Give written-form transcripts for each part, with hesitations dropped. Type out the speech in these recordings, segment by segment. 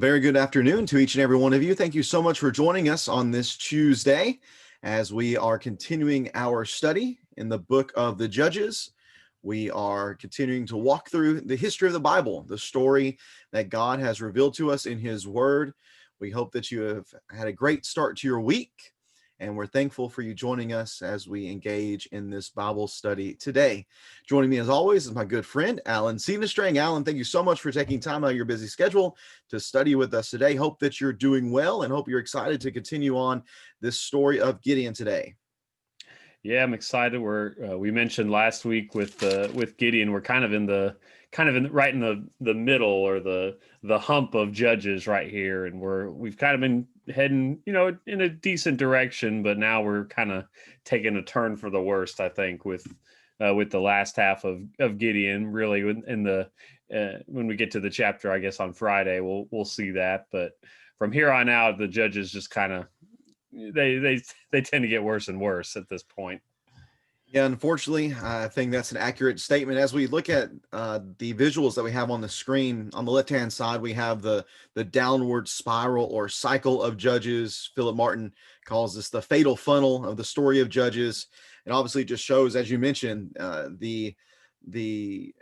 Very good afternoon to each and every one of you. Thank you so much for joining us on this Tuesday as we are continuing our study in the book of the Judges. We are continuing to walk through the history of the Bible, the story that God has revealed to us in his word. We hope that you have had a great start to your week, and we're thankful for you joining us as we engage in this Bible study today. Joining me as always is my good friend, Alan Sienestrang. Alan, thank you so much for taking time out of your busy schedule to study with us today. Hope that you're doing well and hope you're excited to continue on this story of Gideon today. Yeah, I'm excited. We mentioned last week with Gideon, we're kind of in right in the middle or the hump of Judges right here, and we've kind of been heading in a decent direction, but now we're kind of taking a turn for the worst, I think, with the last half of Gideon. Really, in the when we get to the chapter, I guess on Friday, we'll see that. But from here on out, the Judges just kind of they tend to get worse and worse at this point. Yeah, unfortunately, I think that's an accurate statement. As we look at the visuals that we have on the screen, on the left-hand side, we have the downward spiral or cycle of Judges. Philip Martin calls this the fatal funnel of the story of Judges. And obviously, it just shows, as you mentioned, the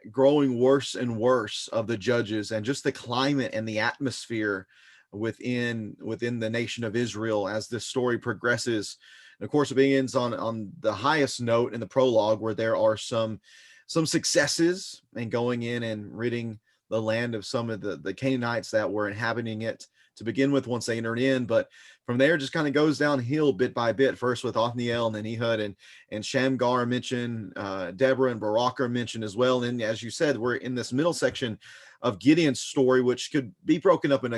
growing worse and worse of the Judges, and just the climate and the atmosphere within the nation of Israel as this story progresses. And of course, it begins on the highest note in the prologue, where there are some successes and going in and ridding the land of some of the Canaanites that were inhabiting it to begin with once they entered in. But from there, just kind of goes downhill bit by bit. First with Othniel, and then Ehud and Shamgar mentioned, Deborah and Barak are mentioned as well. And as you said, we're in this middle section of Gideon's story, which could be broken up in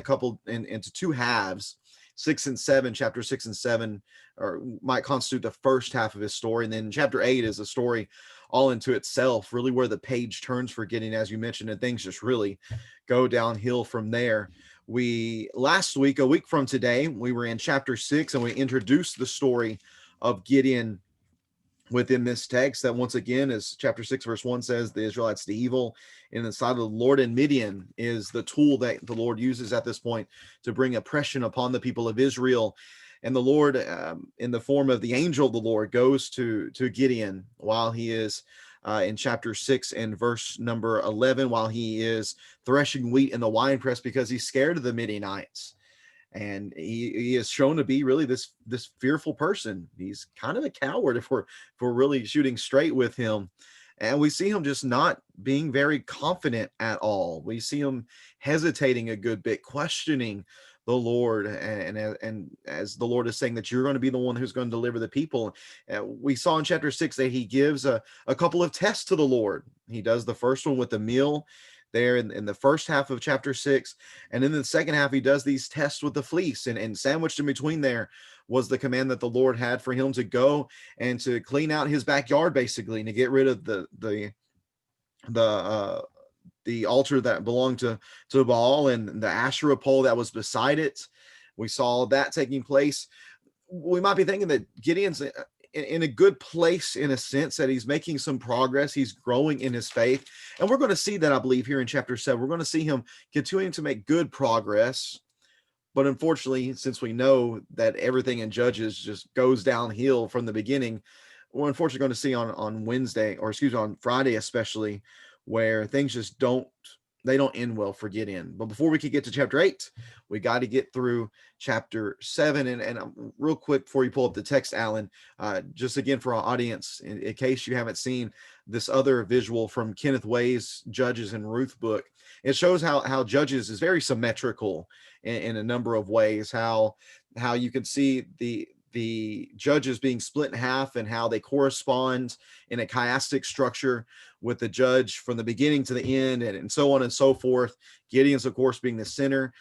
into two halves. 6 and 7, chapter 6 and 7, or might constitute the first half of his story. And then chapter 8 is a story all into itself, really where the page turns for Gideon, as you mentioned, and things just really go downhill from there. Last week, a week from today, we were in chapter 6, and we introduced the story of Gideon within this text, that once again, as chapter 6 verse 1 says, the Israelites the evil in the sight of the Lord, and Midian is the tool that the Lord uses at this point to bring oppression upon the people of Israel. And the Lord, in the form of the angel of the Lord, goes to Gideon while he is in chapter 6 and verse number 11, while he is threshing wheat in the winepress, because he's scared of the Midianites. And he is shown to be really this fearful person. He's kind of a coward if we're really shooting straight with him. And we see him just not being very confident at all. We see him hesitating a good bit, questioning the Lord, and as the Lord is saying that you're going to be the one who's going to deliver the people. We saw in chapter 6 that he gives a couple of tests to the Lord. He does the first one with the meal there in the first half of chapter 6, and in the second half he does these tests with the fleece, and sandwiched in between there was the command that the Lord had for him to go and to clean out his backyard, basically, and to get rid of the altar that belonged to Baal, and the Asherah pole that was beside it. We saw that taking place. We might be thinking that Gideon's in a good place, in a sense that he's making some progress. He's growing in his faith. And we're going to see that, I believe, here in chapter 7. We're going to see him continuing to make good progress. But unfortunately, since we know that everything in Judges just goes downhill from the beginning, we're unfortunately going to see on Wednesday, or excuse me, on Friday especially, where things just don't end well for Gideon. But before we could get to chapter 8, we got to get through chapter 7. And real quick, before you pull up the text, Alan, just again for our audience, in case you haven't seen this other visual from Kenneth Way's Judges and Ruth book, it shows how Judges is very symmetrical in a number of ways, how you can see the judges being split in half, and how they correspond in a chiastic structure with the judge from the beginning to the end, and so on and so forth. Gideon's, of course, being the center,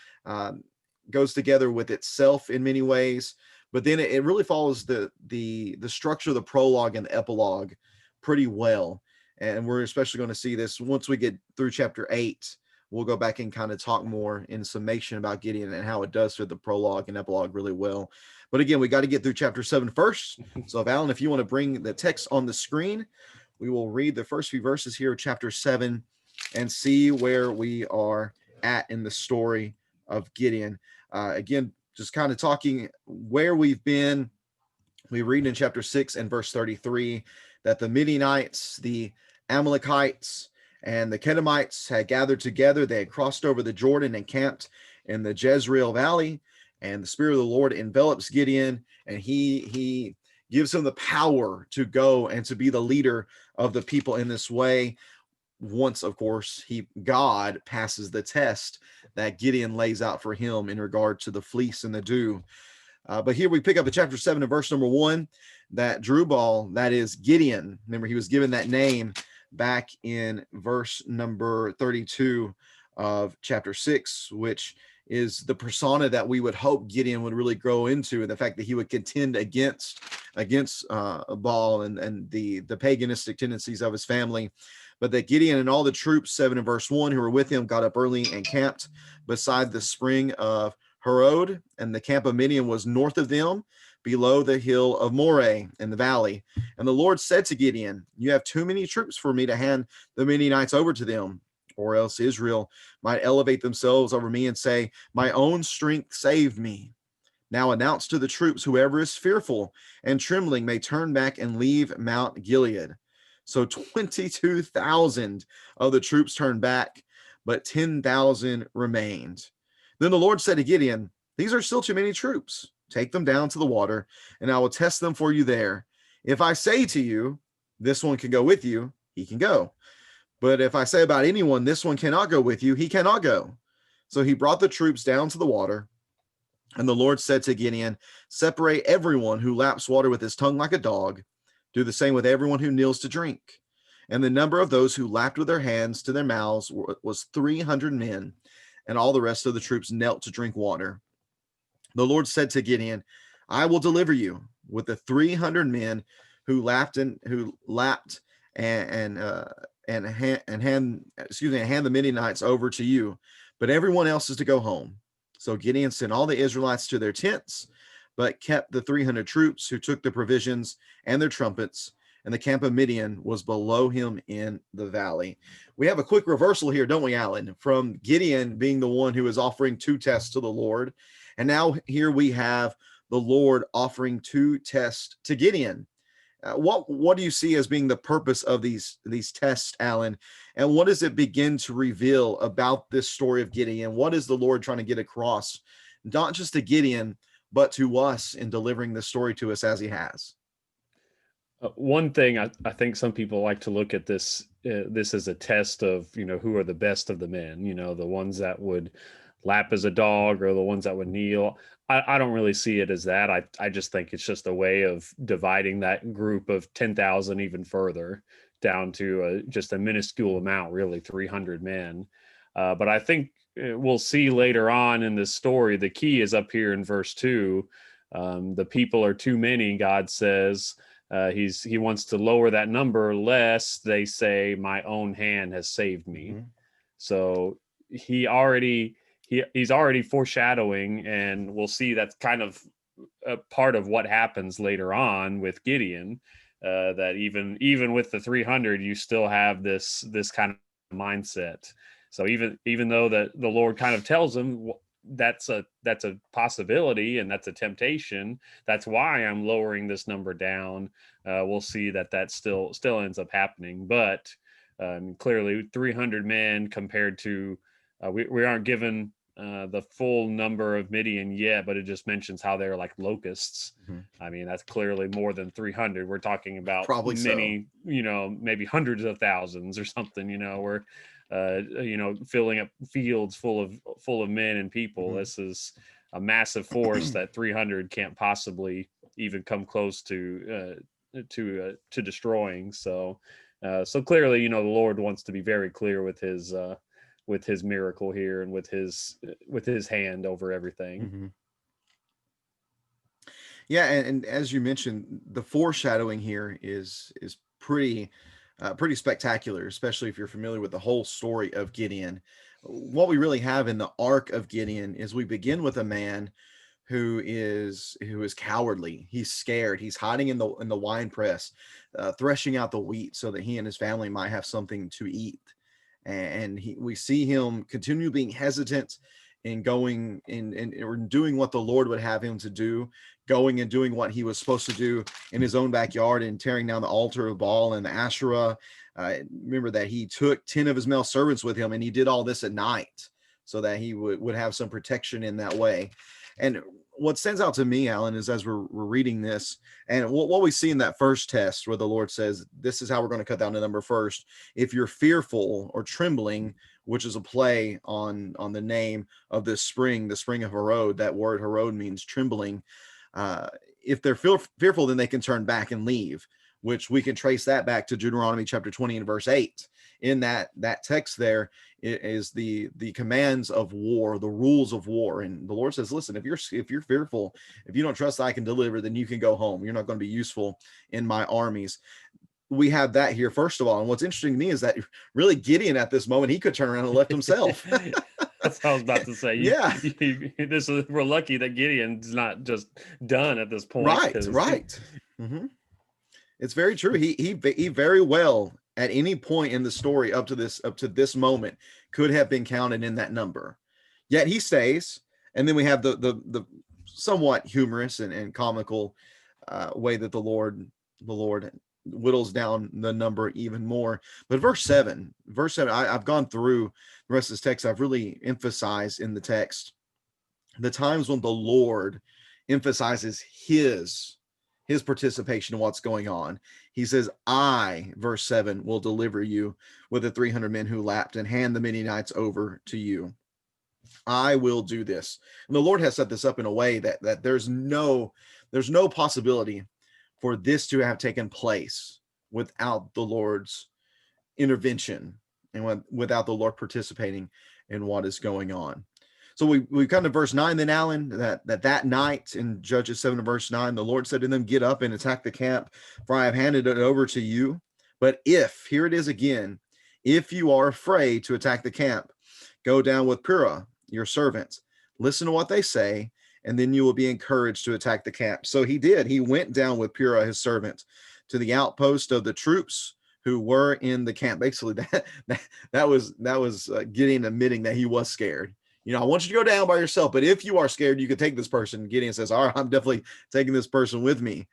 goes together with itself in many ways, but then it really follows the structure of the prologue and the epilogue pretty well. And we're especially going to see this once we get through chapter 8. We'll go back and kind of talk more in summation about Gideon and how it does fit the prologue and epilogue really well. But again, we got to get through chapter 7 first. So, Alan, if you want to bring the text on the screen, we will read the first few verses here of chapter 7 and see where we are at in the story of Gideon. Again, just kind of talking where we've been. We read in chapter 6 and verse 33 that the Midianites, the Amalekites, and the Kedemites had gathered together. They had crossed over the Jordan and camped in the Jezreel Valley. And the Spirit of the Lord envelops Gideon, and he gives him the power to go and to be the leader of the people in this way. Once, of course, God passes the test that Gideon lays out for him in regard to the fleece and the dew. But here we pick up at chapter 7 and verse number 1, that Jerubbaal, that is Gideon. Remember, he was given that name back in verse number 32 of chapter 6, which is the persona that we would hope Gideon would really grow into, and the fact that he would contend against Baal and the paganistic tendencies of his family. But that Gideon and all the troops, 7 and verse 1, who were with him, got up early and camped beside the spring of Harod, and the camp of Midian was north of them, below the hill of Moreh in the valley. And the Lord said to Gideon, "You have too many troops for me to hand the Midianites over to them, or else Israel might elevate themselves over me and say, 'My own strength saved me.' Now announce to the troops, whoever is fearful and trembling may turn back and leave Mount Gilead." So 22,000 of the troops turned back, but 10,000 remained. Then the Lord said to Gideon, "These are still too many troops. Take them down to the water, and I will test them for you there. If I say to you, 'This one can go with you,' he can go. But if I say about anyone, 'This one cannot go with you,' he cannot go." So he brought the troops down to the water. And the Lord said to Gideon, "Separate everyone who laps water with his tongue like a dog. Do the same with everyone who kneels to drink." And the number of those who lapped with their hands to their mouths was 300 men, and all the rest of the troops knelt to drink water. The Lord said to Gideon, "I will deliver you with the 300 men who lapped and hand the Midianites over to you, but everyone else is to go home." So Gideon sent all the Israelites to their tents, but kept the 300 troops who took the provisions and their trumpets, and the camp of Midian was below him in the valley. We have a quick reversal here, don't we, Alan? From Gideon being the one who is offering 2 tests to the Lord, and now here we have the Lord offering 2 tests to Gideon. What do you see as being the purpose of these tests, Alan? And what does it begin to reveal about this story of Gideon? What is the Lord trying to get across, not just to Gideon, but to us in delivering the story to us as he has? One thing I think some people like to look at this as a test of, who are the best of the men, the ones that would lap as a dog or the ones that would kneel. I don't really see it as that. I just think it's just a way of dividing that group of 10,000 even further down to just a minuscule amount, really 300 men. But I think we'll see later on in this story, the key is up here in verse 2. The people are too many, God says. He wants to lower that number lest they say, "My own hand has saved me." Mm-hmm. So he's already foreshadowing, and we'll see that's kind of a part of what happens later on with Gideon. That even with the 300, you still have this kind of mindset. So even though that the Lord kind of tells him that's a possibility and that's a temptation, that's why I'm lowering this number down. We'll see that still ends up happening, but clearly 300 men compared to we aren't given the full number of Midian yet, but it just mentions how they're like locusts. Mm-hmm. I mean, that's clearly more than 300. We're talking about Probably many, maybe hundreds of thousands or something. We're filling up fields full of men and people. Mm-hmm. This is a massive force that 300 can't possibly even come close to destroying. So clearly, the Lord wants to be very clear with his miracle here and with his hand over everything. Mm-hmm. Yeah, and as you mentioned, the foreshadowing here is pretty spectacular, especially if you're familiar with the whole story of Gideon. What we really have in the arc of Gideon is we begin with a man who is cowardly. He's scared. He's hiding in the wine press, threshing out the wheat so that he and his family might have something to eat. And we see him continue being hesitant in going in doing what the Lord would have him to do, going and doing what he was supposed to do in his own backyard and tearing down the altar of Baal and the Asherah. Remember that he took 10 of his male servants with him, and he did all this at night so that he would have some protection in that way. And what stands out to me, Alan, is as we're reading this, and what we see in that first test where the Lord says, this is how we're going to cut down the number first. If you're fearful or trembling, which is a play on the name of this spring, the spring of Harod. That word Harod means trembling. If they're fearful, then they can turn back and leave, which we can trace that back to Deuteronomy chapter 20 and verse 8. In that text there is the commands of war, the rules of war. And the Lord says, listen, if you're fearful, if you don't trust that I can deliver, then you can go home. You're not going to be useful in my armies. We have that here, first of all. And what's interesting to me is that really Gideon at this moment, he could turn around and left himself. That's what I was about to say. Yeah. We're lucky that Gideon's not just done at this point. Right. Mm-hmm. It's very true. He very well at any point in the story up to this moment could have been counted in that number. Yet he stays. And then we have the somewhat humorous and comical way that the Lord whittles down the number even more. But verse 7, I've gone through the rest of this text. I've really emphasized in the text the times when the Lord emphasizes his participation in what's going on. He says, I, verse 7, will deliver you with the 300 men who lapped and hand the Midianites over to you. I will do this. And the Lord has set this up in a way that there's no possibility for this to have taken place without the Lord's intervention and without the Lord participating in what is going on. So we come to verse 9 then, Alan, that night in Judges 7 verse 9, the Lord said to them, get up and attack the camp, for I have handed it over to you. But here it is again, if you are afraid to attack the camp, go down with Purah, your servant, listen to what they say, and then you will be encouraged to attack the camp. So he did. He went down with Purah, his servant, to the outpost of the troops who were in the camp. Basically, that was Gideon admitting that he was scared. I want you to go down by yourself, but if you are scared, you can take this person. Gideon says, all right, I'm definitely taking this person with me.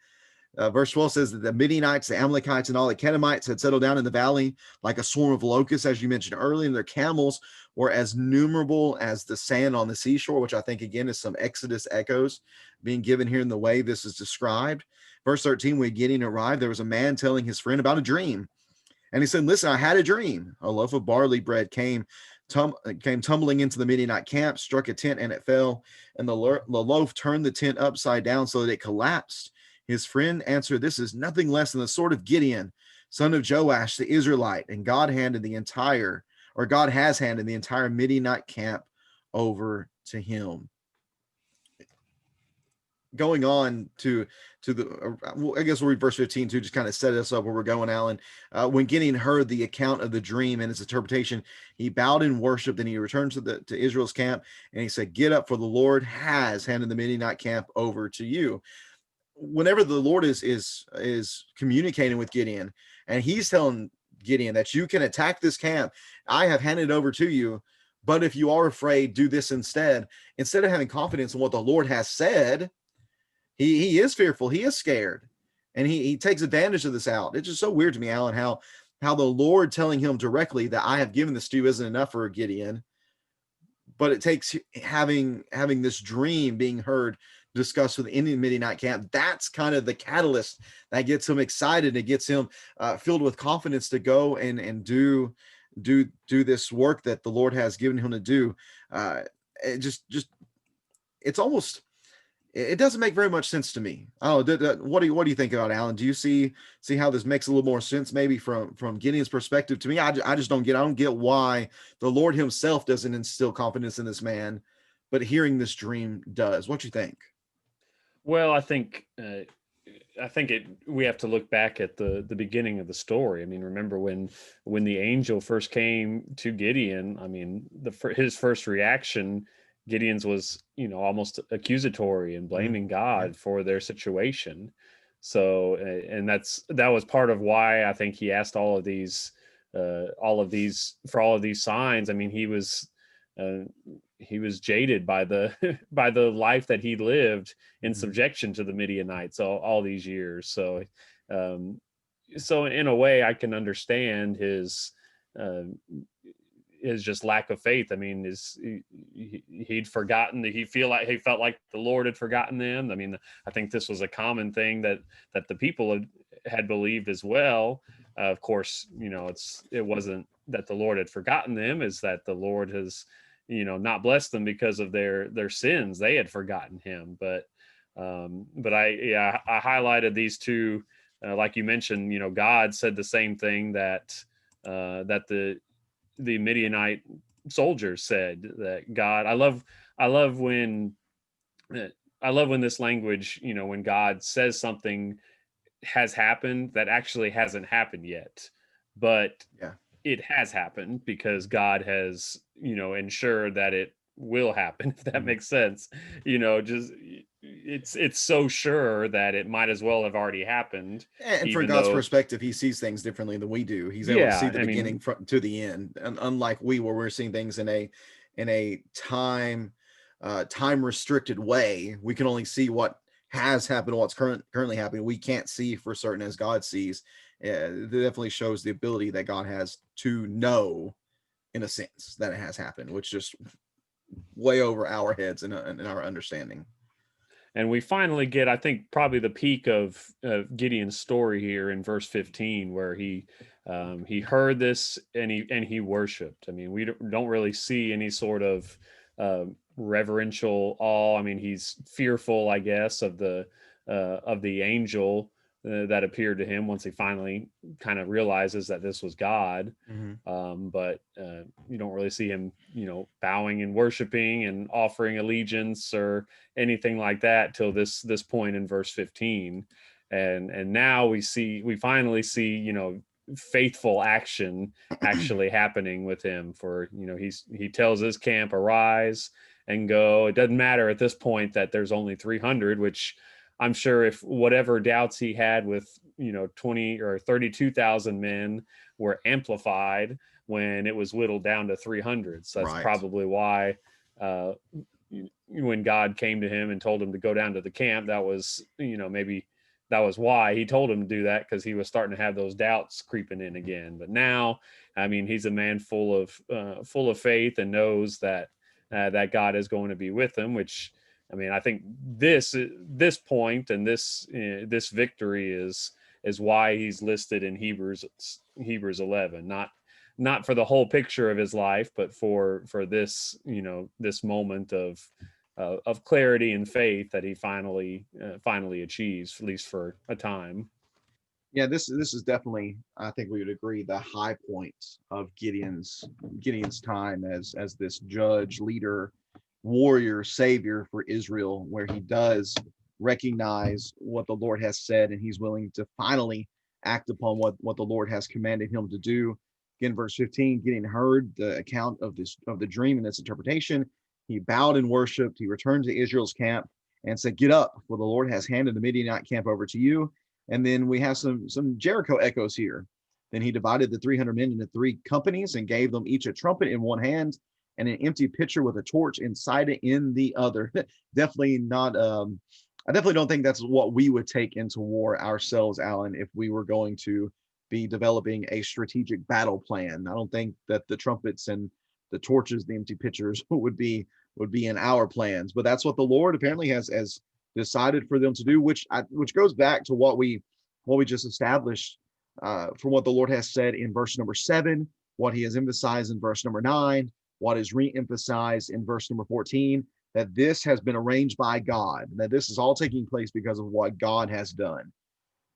Verse 12 says that the Midianites, the Amalekites, and all the Canaanites had settled down in the valley like a swarm of locusts, as you mentioned earlier, and their camels were as numerable as the sand on the seashore, which I think, again, is some Exodus echoes being given here in the way this is described. Verse 13, when Gideon arrived, there was a man telling his friend about a dream. And he said, listen, I had a dream. A loaf of barley bread came tumbling into the Midianite camp, struck a tent, and it fell. And the loaf turned the tent upside down so that it collapsed. His friend answered, this is nothing less than the sword of Gideon, son of Joash, the Israelite. And God has handed the entire Midianite camp over to him. Going on to I guess we'll read verse 15 to just kind of set us up where we're going, Alan. When Gideon heard the account of the dream and its interpretation, he bowed in worship. Then he returned to Israel's camp, and he said, get up, for the Lord has handed the Midianite camp over to you. Whenever the Lord is communicating with Gideon, and he's telling Gideon that you can attack this camp, I have handed it over to you. But if you are afraid, do this instead. Instead of having confidence in what the Lord has said, he is fearful. He is scared, and he takes advantage of this out. It's just so weird to me, Alan, how the Lord telling him directly that I have given this to you isn't enough for Gideon, but it takes having this dream being heard discussed within the Midianite camp. That's kind of the catalyst that gets him excited. It gets him filled with confidence to go and do this work that the Lord has given him to do. It's almost, it doesn't make very much sense to me. Oh, what do you think about it, Alan? Do you see how this makes a little more sense maybe from Gideon's perspective? To me, I just don't get why the Lord himself doesn't instill confidence in this man, but hearing this dream does. What you think? Well, I think we have to look back at the beginning of the story. I mean, remember when the angel first came to Gideon, I mean, his first reaction, Gideon's was, almost accusatory and blaming God for their situation. So, and that was part of why I think he asked all of these signs. I mean, he was he was jaded by the by the life that he lived in Mhm. subjection to the Midianites all these years. So um, so in a way, I can understand uh, his just lack of faith. I mean, he'd forgotten that he felt like the Lord had forgotten them. I mean, I think this was a common thing that the people had believed as well. Of course, it wasn't that the Lord had forgotten them; is that the Lord has, not blessed them because of their sins. They had forgotten Him. But I highlighted these two, like you mentioned. God said the same thing that the Midianite soldiers said, that God. I love when uh, I love when this language, when God says something has happened that actually hasn't happened yet, but Yeah. it has happened because God has, ensured that it will happen, if that Mhm. makes sense. Just it's so sure that it might as well have already happened, And from even God's though, perspective, he sees things differently than we do. He's able to see yeah, the I beginning mean, from to the end, and unlike we, where we're seeing things in a time restricted way, we can only see what has happened, what's currently happening. We can't see for certain as God sees. It definitely shows the ability that God has to know, in a sense, that it has happened, which just way over our heads and our understanding. and we finally get, I think, probably the peak of Gideon's story here in verse 15, where he heard this and he worshipped. I mean, we don't really see any sort of reverential awe. I mean, he's fearful, I guess, of the angel that appeared to him once he finally kind of realizes that this was God. Mhm. But you don't really see him, bowing and worshiping and offering allegiance or anything like that till this point in verse 15. And now we finally see, faithful action actually happening with him. For, he tells his camp, arise and go. It doesn't matter at this point that there's only 300, which I'm sure, if whatever doubts he had with, 20 or 32,000 men, were amplified when it was whittled down to 300. So that's Right. probably why, uh, when God came to him and told him to go down to the camp, that was, maybe that was why he told him to do that, because he was starting to have those doubts creeping in again. But now, I mean, he's a man full of faith, and knows that God is going to be with him. Which, I mean, I think this point and this victory is why he's listed in Hebrews 11, not for the whole picture of his life, but for this, this moment of clarity and faith that he finally achieves, at least for a time. Yeah, this is definitely, I think we would agree, the high point of Gideon's time as this judge, leader, warrior, savior for Israel, where he does recognize what the Lord has said, and he's willing to finally act upon what the Lord has commanded him to do. Again, verse 15, Gideon heard the account of the dream and its interpretation. He bowed and worshiped. He returned to Israel's camp and said, "Get up, for the Lord has handed the Midianite camp over to you." And then we have some Jericho echoes here. Then he divided the 300 men into three companies and gave them each a trumpet in one hand and an empty pitcher with a torch inside it in the other. Definitely not. I definitely don't think that's what we would take into war ourselves, Alan, if we were going to be developing a strategic battle plan. I don't think that the trumpets and the torches, the empty pitchers would be in our plans. But that's what the Lord apparently has decided for them to do, which goes back to what we just established, from what the Lord has said in verse number 7, what He has emphasized in verse number 9, what is re-emphasized in verse number 14, that this has been arranged by God, that this is all taking place because of what God has done.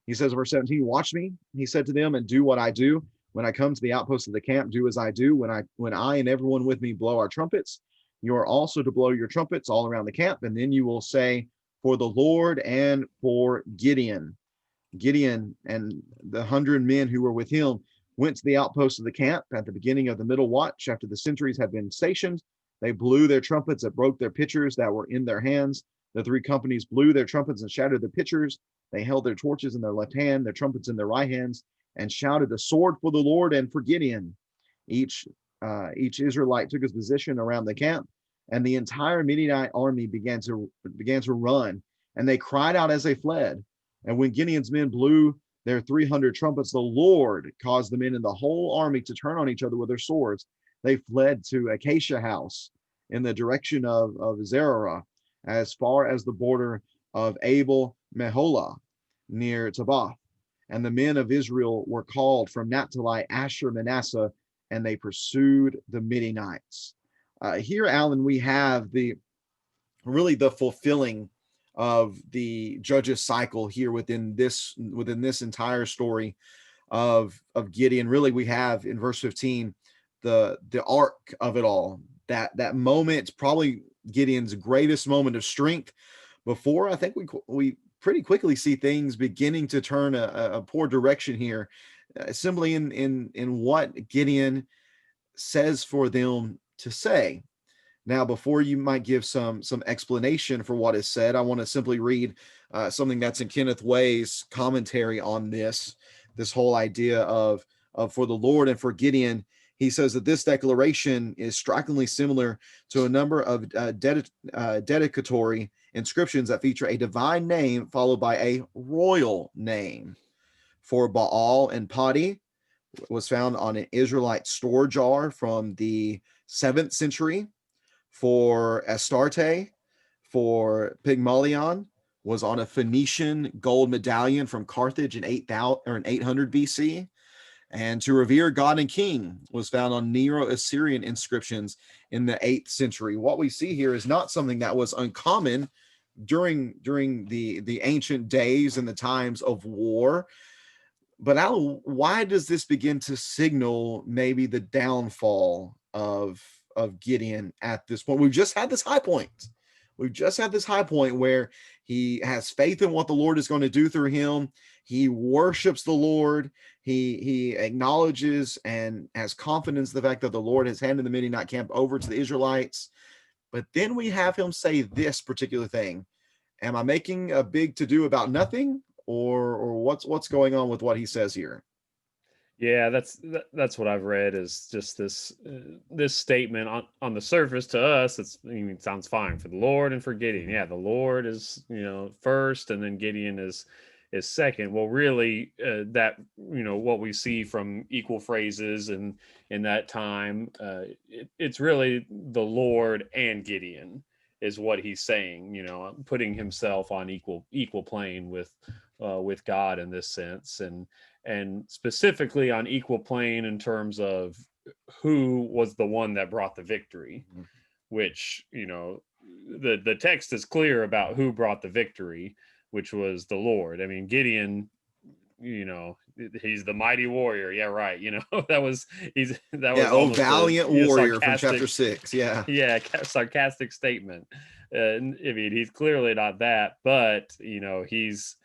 He says, verse 17, "Watch me," he said to them, "and do what I do. When I come to the outpost of the camp, do as I do. When I and everyone with me blow our trumpets, you are also to blow your trumpets all around the camp, and then you will say, 'For the Lord and for Gideon.'" Gideon and the 100 men who were with him went to the outpost of the camp at the beginning of the middle watch after the sentries had been stationed. They blew their trumpets that broke their pitchers that were in their hands. The three companies blew their trumpets and shattered the pitchers. They held their torches in their left hand, their trumpets in their right hands, and shouted, "A sword for the Lord and for Gideon." Each each Israelite took his position around the camp, and the entire Midianite army began to run, and they cried out as they fled. And when Gideon's men blew their 300 trumpets, the Lord caused the men in the whole army to turn on each other with their swords. They fled to Acacia House in the direction of Zerah, as far as the border of Abel Meholah near Tabbath. And the men of Israel were called from Naphtali, Asher, Manasseh, and they pursued the Midianites. Here, Alan, we have the fulfilling of the judges cycle here within this entire story of Gideon. Really, we have in verse 15 the arc of it all. That moment, probably Gideon's greatest moment of strength, before I think we pretty quickly see things beginning to turn a poor direction here, simply in what Gideon says for them to say. Now, before you might give some explanation for what is said, I want to simply read something that's in Kenneth Way's commentary on this whole idea of for the Lord and for Gideon. He says that this declaration is strikingly similar to a number of dedicatory inscriptions that feature a divine name followed by a royal name. For Baal and Padi was found on an Israelite store jar from the 7th century. For Astarte, for Pygmalion, was on a Phoenician gold medallion from Carthage in 8,000 or in 800 BC. And to revere God and King was found on Neo-Assyrian inscriptions in the 8th century. What we see here is not something that was uncommon during the ancient days and the times of war. But Alan, why does this begin to signal maybe the downfall of Gideon at this point? We've just had this high point. We've just had this high point where he has faith in what the Lord is going to do through him. He worships the Lord. He acknowledges and has confidence in the fact that the Lord has handed the Midianite camp over to the Israelites. But then we have him say this particular thing. Am I making a big to-do about nothing? Or what's going on with what he says here? Yeah, that's what I've read, is just this statement on the surface to us. It sounds fine for the Lord and for Gideon. Yeah, the Lord is first, and then Gideon is second. Well, really, that what we see from equal phrases and in that time, it's really the Lord and Gideon is what he's saying. Putting himself on equal plane with God in this sense, and specifically on equal plane in terms of who was the one that brought the victory, which the text is clear about who brought the victory, which was the Lord. I mean, Gideon, he's the mighty warrior. Yeah, right. That was Valiant warrior from chapter 6. Yeah, sarcastic statement. I mean, he's clearly not that, but he's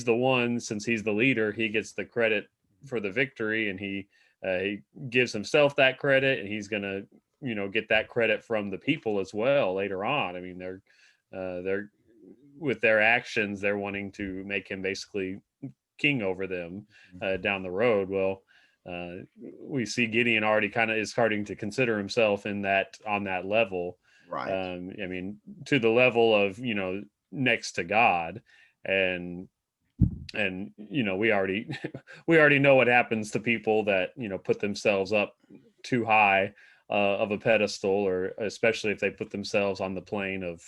the one. Since he's the leader, he gets the credit for the victory, and he gives himself that credit, and he's gonna get that credit from the people as well later on. I mean, they're with their actions, they're wanting to make him basically king over them down the road. Well, we see Gideon already kind of is starting to consider himself on that level, Right. I mean, to the level of next to God, and we already we already know what happens to people that put themselves up too high of a pedestal, or especially if they put themselves on the plane of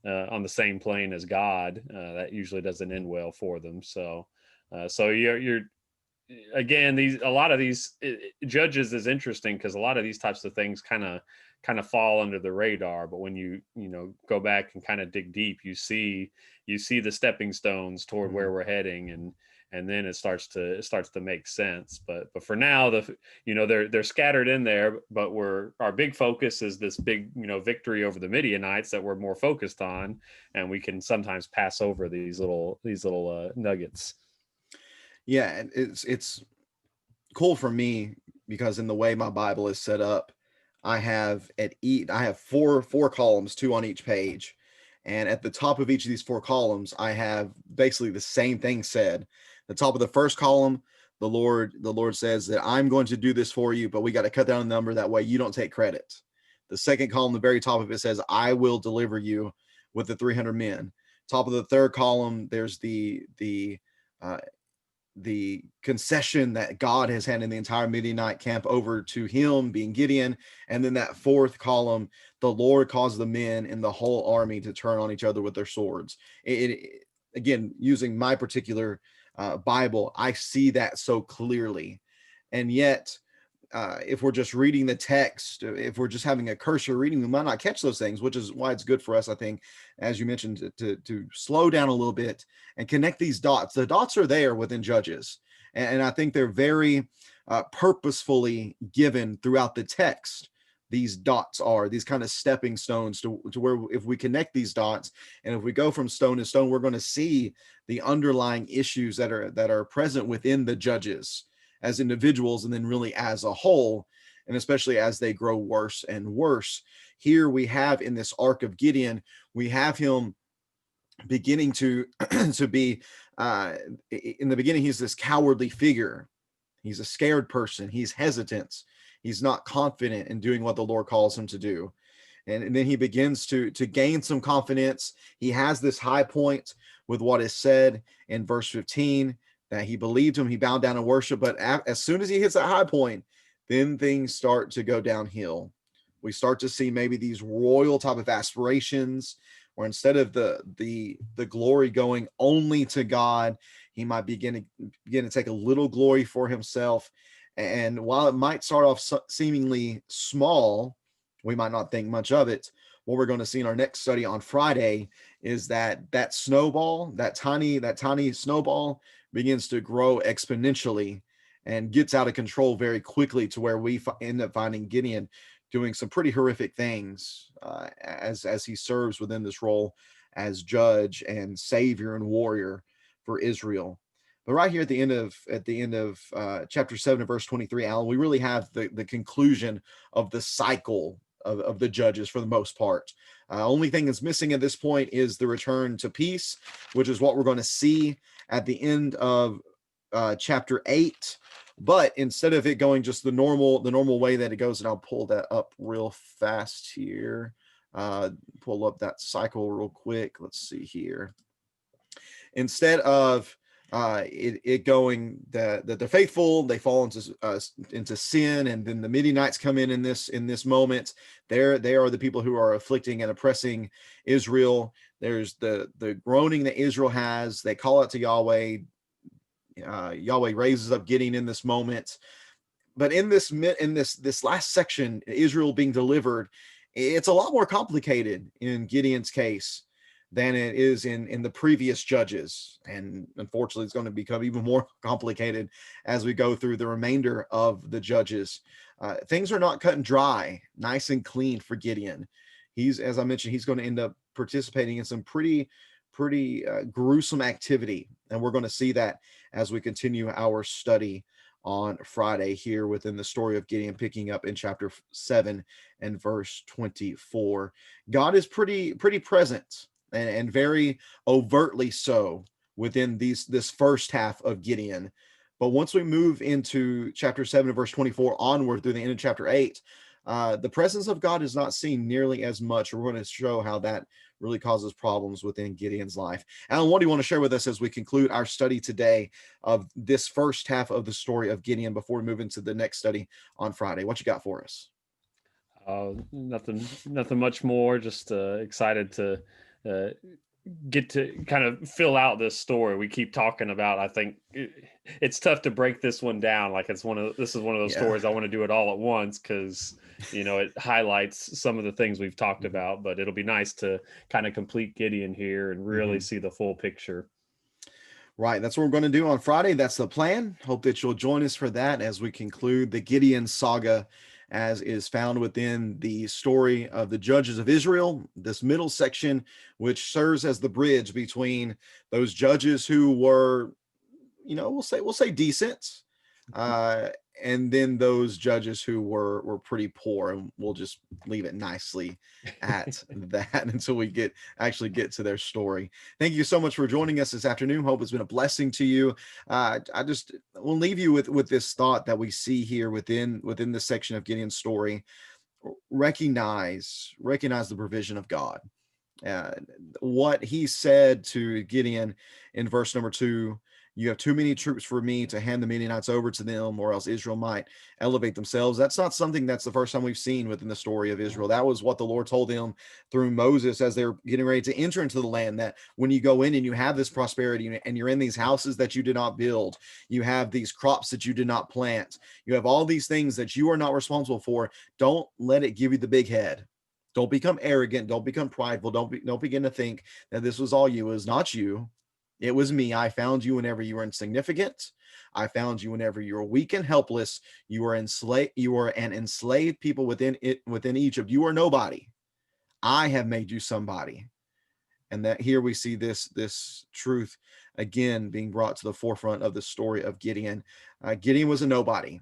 on the same plane as God. That usually doesn't end well for them. So you're again, a lot of these judges is interesting, because a lot of these types of things kind of fall under the radar, but when you go back and kind of dig deep, you see the stepping stones toward where we're heading, and then it starts to make sense. But for now, they're scattered in there, but our big focus is this big victory over the Midianites that we're more focused on, and we can sometimes pass over these little nuggets. Yeah, and it's cool for me because in the way my Bible is set up, I have four columns, two on each page. And at the top of each of these four columns, I have basically the same thing said. The top of the first column, the Lord says that I'm going to do this for you, but we got to cut down the number, that way you don't take credit. The second column, the very top of it says, I will deliver you with the 300 men. Top of the third column, there's uh, the concession that God has had in the entire Midianite camp over to him, being Gideon. And then that fourth column, the Lord caused the men in the whole army to turn on each other with their swords. Again, using my particular Bible, I see that so clearly. And yet, if we're just reading the text, if we're just having a cursory reading, we might not catch those things, which is why it's good for us, I think, as you mentioned, to slow down a little bit and connect these dots. The dots are there within Judges, and I think they're very purposefully given throughout the text. These dots are these kind of stepping stones to where if we connect these dots and if we go from stone to stone, we're going to see the underlying issues that are present within the Judges as individuals and then really as a whole, and especially as they grow worse and worse. Here we have in this arc of Gideon, we have him beginning to to be in the beginning, he's this cowardly figure. He's a scared person. He's hesitant. He's not confident in doing what the Lord calls him to do. And then he begins to gain some confidence. He has this high point with what is said in verse 15, that he believed him, he bowed down and worshiped. But as soon as he hits that high point, then things start to go downhill. We start to see maybe these royal type of aspirations, where instead of the glory going only to God, he might begin to take a little glory for himself. And while it might start off seemingly small, we might not think much of it. What we're going to see in our next study on Friday is that snowball, that tiny snowball, begins to grow exponentially and gets out of control very quickly, to where we end up finding Gideon doing some pretty horrific things as he serves within this role as judge and savior and warrior for Israel. But right here at the end of chapter 7 and verse 23, Alan, we really have the conclusion of the cycle of the Judges for the most part. Only thing that's missing at this point is the return to peace, which is what we're going to see at the end of chapter 8. But instead of it going just the normal way that it goes, and I'll pull that up real fast here, pull up that cycle real quick. Let's see here. Instead of it going that they're faithful, they fall into sin, and then the Midianites come in this moment. They are the people who are afflicting and oppressing Israel. There's the groaning that Israel has. They call out to Yahweh. Yahweh raises up Gideon in this moment. But in this last section, Israel being delivered, it's a lot more complicated in Gideon's case than it is in the previous Judges. And unfortunately, it's going to become even more complicated as we go through the remainder of the Judges. Things are not cut and dry, nice and clean for Gideon. As I mentioned, he's going to end up participating in some pretty gruesome activity. And we're going to see that as we continue our study on Friday here within the story of Gideon, picking up in chapter 7 and verse 24. God is pretty present and very overtly so within this first half of Gideon. But once we move into chapter 7 and verse 24 onward through the end of chapter 8, the presence of God is not seen nearly as much. We're going to show how that really causes problems within Gideon's life. Alan, what do you want to share with us as we conclude our study today of this first half of the story of Gideon before we move into the next study on Friday? What you got for us? Nothing much more. Just excited to get to kind of fill out this story we keep talking about. I think it's tough to break this one down. Like this is one of those stories I want to do it all at once, because it highlights some of the things we've talked about. But it'll be nice to kind of complete Gideon here and really see the full picture. Right, that's what we're going to do on Friday. That's the plan. Hope that you'll join us for that as we conclude the Gideon saga, as is found within the story of the Judges of Israel, this middle section, which serves as the bridge between those judges who were, we'll say decent, and then those judges who were pretty poor. And we'll just leave it nicely at that until we actually get to their story. Thank you so much for joining us this afternoon. Hope it's been a blessing to you. We'll leave you with this thought that we see here within this section of Gideon's story. recognize the provision of God. Uh, what he said to Gideon in verse number 2, you have too many troops for me to hand the Midianites over to them, or else Israel might elevate themselves. That's not something that's the first time we've seen within the story of Israel. That was what the Lord told them through Moses as they're getting ready to enter into the land, that when you go in and you have this prosperity and you're in these houses that you did not build, you have these crops that you did not plant, you have all these things that you are not responsible for, don't let it give you the big head. Don't become arrogant. Don't become prideful. Don't begin to think that this was all you. It was not you. It was me. I found you whenever you were insignificant. I found you whenever you were weak and helpless. You were enslaved. You were an enslaved people within Egypt. You are nobody. I have made you somebody. And that here we see this truth again being brought to the forefront of the story of Gideon. Gideon was a nobody,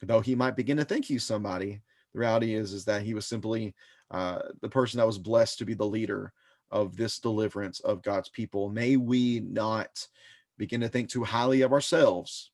though he might begin to think he's somebody. The reality is that he was simply the person that was blessed to be the leader of this deliverance of God's people. May we not begin to think too highly of ourselves,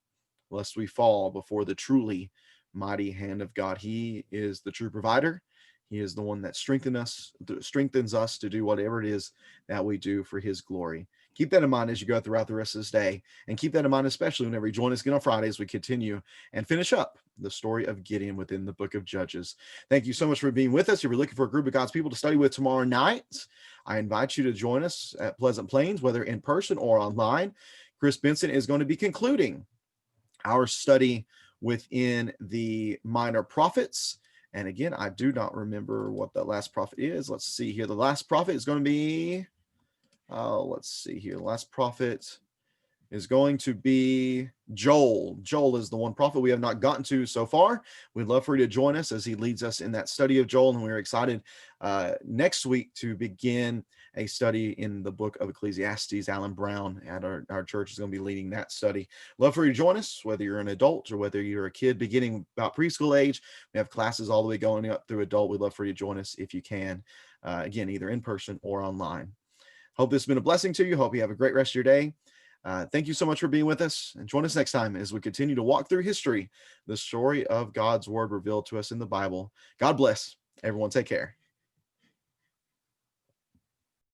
lest we fall before the truly mighty hand of God. He is the true provider. He is the one that strengthens us to do whatever it is that we do for his glory. Keep that in mind as you go throughout the rest of this day, and keep that in mind especially whenever you join us again on Friday as we continue and finish up the story of Gideon within the book of Judges. Thank you so much for being with us. If you're looking for a group of God's people to study with tomorrow night, I invite you to join us at Pleasant Plains, whether in person or online. Chris Benson is going to be concluding our study within the minor prophets. And again, I do not remember what the last prophet is. Let's see here. The last prophet is going to be, let's see here. The last prophet is going to be Joel. Joel is the one prophet we have not gotten to so far. We'd love for you to join us as he leads us in that study of Joel. And we're excited next week to begin a study in the book of Ecclesiastes. Alan Brown at our church is going to be leading that study. Love for you to join us, whether you're an adult or whether you're a kid beginning about preschool age. We have classes all the way going up through adult. We'd love for you to join us if you can, again, either in person or online. Hope this has been a blessing to you. Hope you have a great rest of your day. Thank you so much for being with us, and join us next time as we continue to walk through history, the story of God's word revealed to us in the Bible. God bless. Everyone, take care.